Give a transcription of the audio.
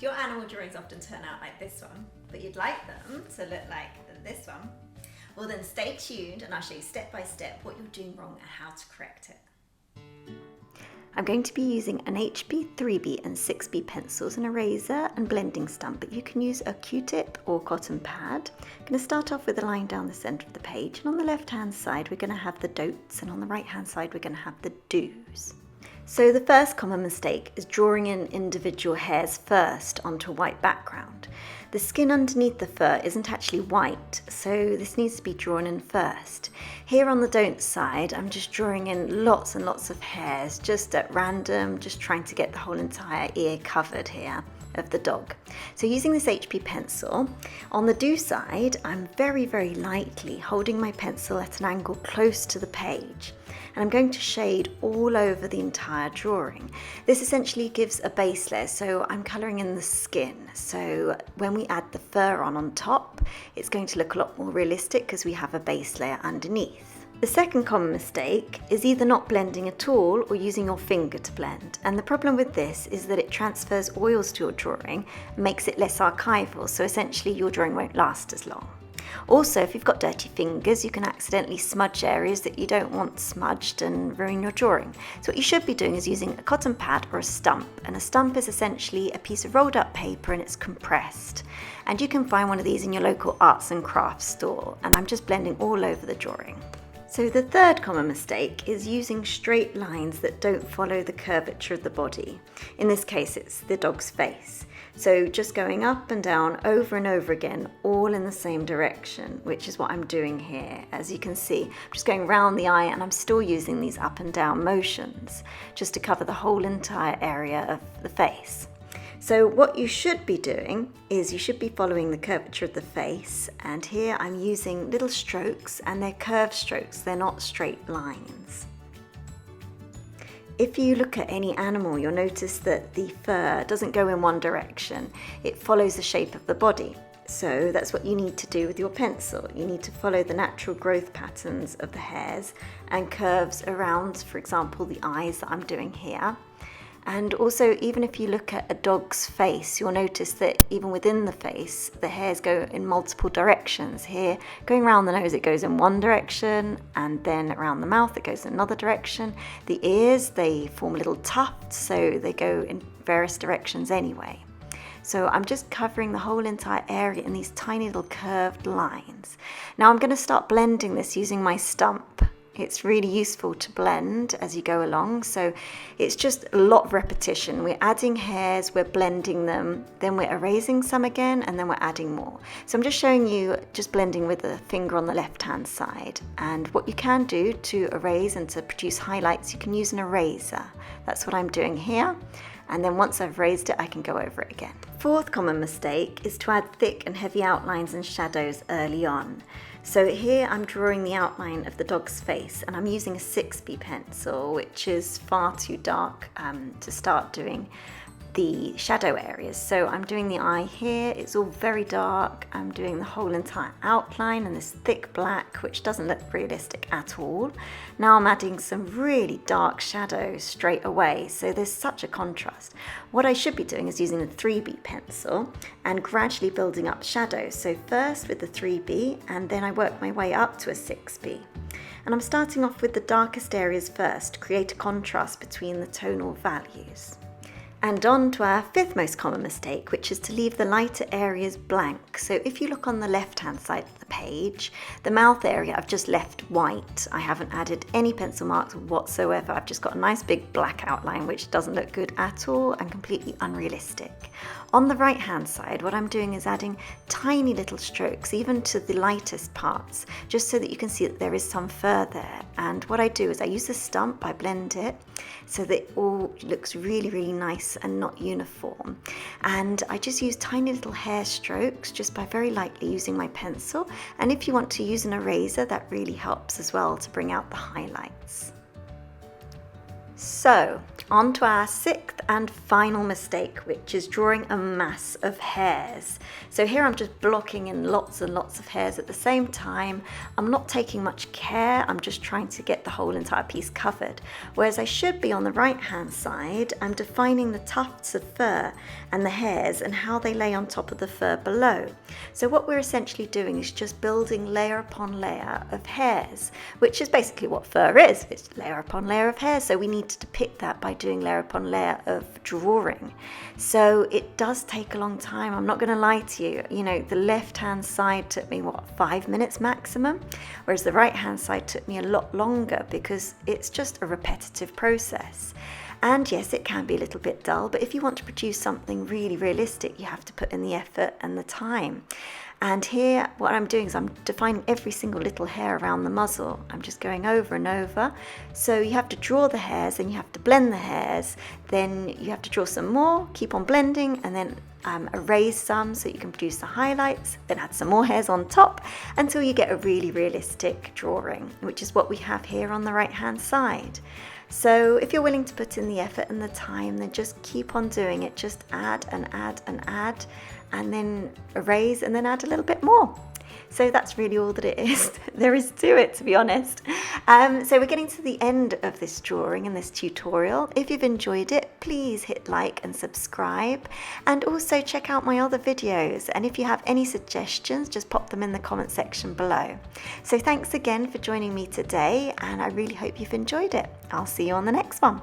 your animal drawings often turn out like this one, but you'd like them to look like this one, well then stay tuned and I'll show you step by step what you're doing wrong and how to correct it. I'm going to be using an HB 3B and 6B pencils, an eraser and blending stump, but you can use a Q-tip or cotton pad. I'm going to start off with a line down the centre of the page, and on the left hand side we're going to have the don'ts and on the right hand side we're going to have the do's. So the first common mistake is drawing in individual hairs first onto a white background. The skin underneath the fur isn't actually white, so this needs to be drawn in first. Here on the don't side, I'm just drawing in lots and lots of hairs, just at random, just trying to get the whole entire ear covered here of the dog. So using this HB pencil, on the do side, I'm very, very lightly holding my pencil at an angle close to the page. And I'm going to shade all over the entire drawing. This essentially gives a base layer, so I'm colouring in the skin. So when we add the fur on top, it's going to look a lot more realistic because we have a base layer underneath. The second common mistake is either not blending at all or using your finger to blend. And the problem with this is that it transfers oils to your drawing and makes it less archival, so essentially your drawing won't last as long. Also, if you've got dirty fingers, you can accidentally smudge areas that you don't want smudged and ruin your drawing. So what you should be doing is using a cotton pad or a stump. And a stump is essentially a piece of rolled up paper and it's compressed. And you can find one of these in your local arts and crafts store. And I'm just blending all over the drawing. So the third common mistake is using straight lines that don't follow the curvature of the body. In this case, it's the dog's face. So just going up and down over and over again, all in the same direction, which is what I'm doing here. As you can see, I'm just going round the eye and I'm still using these up and down motions just to cover the whole entire area of the face. So what you should be doing is you should be following the curvature of the face, and here I'm using little strokes and they're curved strokes, they're not straight lines. If you look at any animal, you'll notice that the fur doesn't go in one direction, it follows the shape of the body. So that's what you need to do with your pencil. You need to follow the natural growth patterns of the hairs and curves around, for example, the eyes that I'm doing here. And also, even if you look at a dog's face, you'll notice that even within the face, the hairs go in multiple directions. Here, going around the nose, it goes in one direction, and then around the mouth, it goes in another direction. The ears, they form little tufts, so they go in various directions anyway. So I'm just covering the whole entire area in these tiny little curved lines. Now I'm going to start blending this using my stump. It's really useful to blend as you go along, so it's just a lot of repetition. We're adding hairs, we're blending them, then we're erasing some again, and then we're adding more. So I'm just showing you just blending with the finger on the left hand side. And what you can do to erase and to produce highlights, you can use an eraser. That's what I'm doing here. And then once I've raised it, I can go over it again. Fourth common mistake is to add thick and heavy outlines and shadows early on. So here I'm drawing the outline of the dog's face and I'm using a 6B pencil, which is far too dark to start doing the shadow areas. So I'm doing the eye here, it's all very dark. I'm doing the whole entire outline and this thick black, which doesn't look realistic at all. Now I'm adding some really dark shadows straight away, so there's such a contrast. What I should be doing is using the 3B pencil and gradually building up shadows. So first with the 3B and then I work my way up to a 6B. And I'm starting off with the darkest areas first to create a contrast between the tonal values. And on to our fifth most common mistake, which is to leave the lighter areas blank. So if you look on the left-hand side of the page, the mouth area I've just left white. I haven't added any pencil marks whatsoever. I've just got a nice big black outline, which doesn't look good at all and completely unrealistic. On the right-hand side, what I'm doing is adding tiny little strokes, even to the lightest parts, just so that you can see that there is some fur there. And what I do is I use the stump, I blend it, so that it all looks really, really nice and not uniform. And I just use tiny little hair strokes just by very lightly using my pencil. And if you want to use an eraser, that really helps as well to bring out the highlights. So, on to our sixth and final mistake, which is drawing a mass of hairs. So here I'm just blocking in lots and lots of hairs at the same time. I'm not taking much care, I'm just trying to get the whole entire piece covered. Whereas I should be on the right hand side, I'm defining the tufts of fur and the hairs and how they lay on top of the fur below. So what we're essentially doing is just building layer upon layer of hairs, which is basically what fur is. It's layer upon layer of hairs. So we need to depict that by doing layer upon layer of drawing. So it does take a long time. I'm not going to lie to you. You know, the left hand side took me 5 minutes maximum, whereas the right hand side took me a lot longer because it's just a repetitive process. And yes, it can be a little bit dull, but if you want to produce something really realistic, you have to put in the effort and the time. And here, what I'm doing is I'm defining every single little hair around the muzzle. I'm just going over and over. So you have to draw the hairs, and you have to blend the hairs. Then you have to draw some more, keep on blending, and then erase some so you can produce the highlights. Then add some more hairs on top until you get a really realistic drawing, which is what we have here on the right-hand side. So if you're willing to put in the effort and the time, then just keep on doing it. Just add and add and add, and then erase and then add a little bit more. So that's really all that it is. There is to it, to be honest. So we're getting to the end of this drawing and this tutorial. If you've enjoyed it, please hit like and subscribe, and also check out my other videos. And if you have any suggestions, just pop them in the comment section below. So thanks again for joining me today, and I really hope you've enjoyed it. I'll see you on the next one.